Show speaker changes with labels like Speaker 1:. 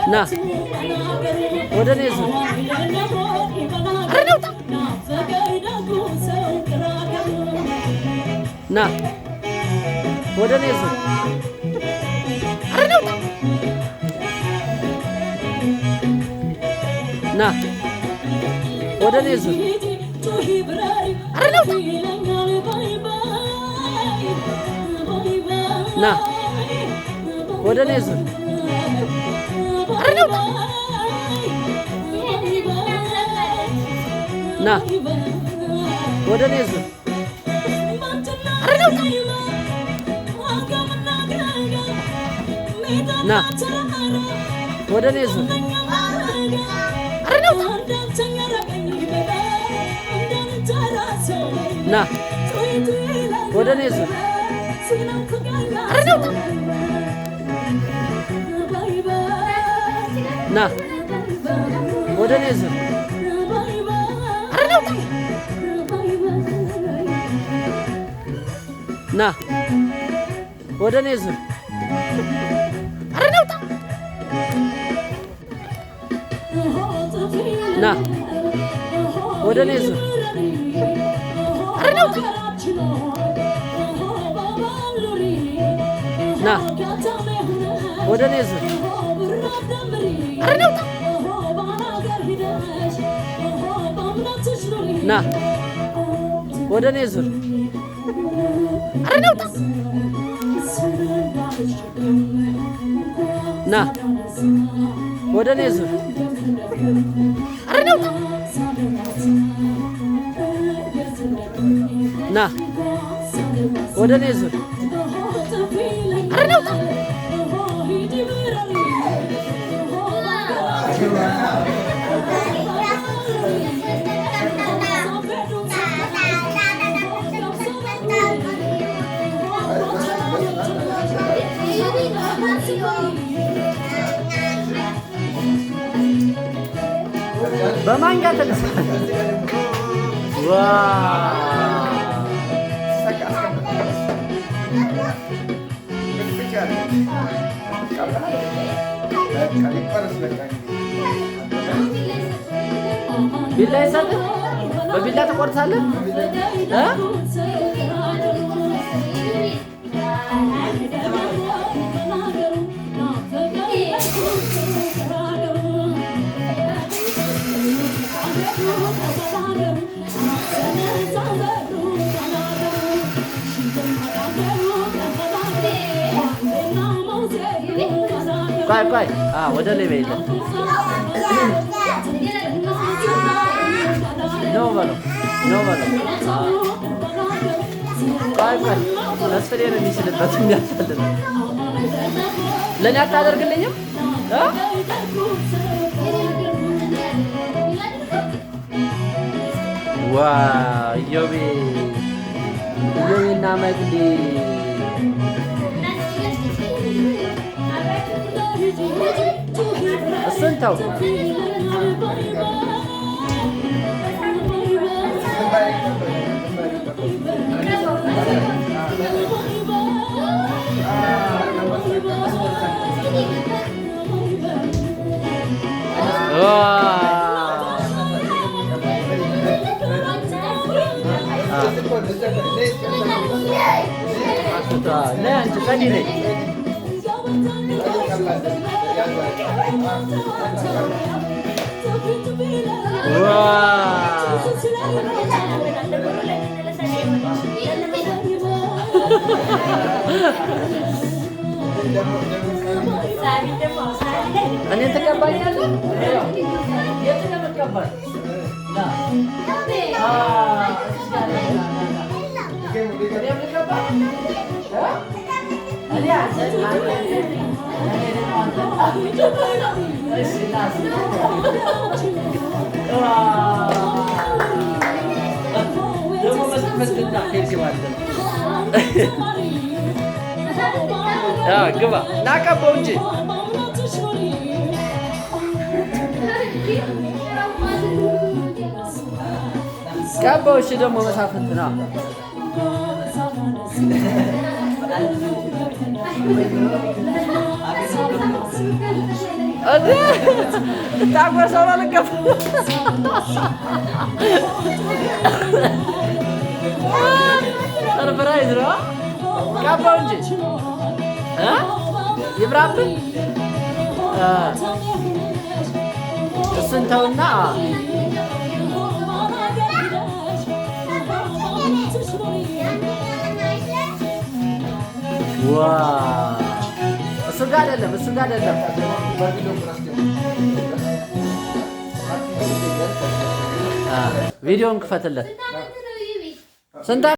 Speaker 1: ና ወደ እኔ ዙር። ና ወደ እኔ ዙር። ና ወደ እኔ ዙር። ና ወደ እኔ ዙር። ና ወደ እኔ ዙር። ና ወደ እኔ ዙር። ና ወደ እኔ ዙር። ና ወደ እኔ ዙር። ና ወደ እኔ ዙር። ና ወደ እኔ ዙር። ና ወደ እኔ ዙር። ና ወደ እኔ ዙር። ና ወደ እኔ ዙር። ና ወደ እኔ ዙር። በማንጋ ተነሳ። ቢላ ይሰጥህ። በቢላ ትቆርሳለህ። ቆይ ወደ ላይ በይለ ነው በለው። ቆይ መስፍኔ ነው የሚችልበት የሚያሳልፍ ለእኔ አታደርግልኝም? ዋ ኢዮቤና መግዲ እሱን ተው። እኔ ተቀባኛለህ? የት ነው የምትቀባኝ? ግባ ናቀበው እንጂ ቀባው። እሺ ደግሞ መሳፍንት ና ታጎርሰው ነው ልገፍ ሰርፕራይዝ ነው። ቀባው እንጂ ይብራብን እሱን ተውና እሱ ጋር አይደለም ቪዲዮን ክፈትለት። ስንት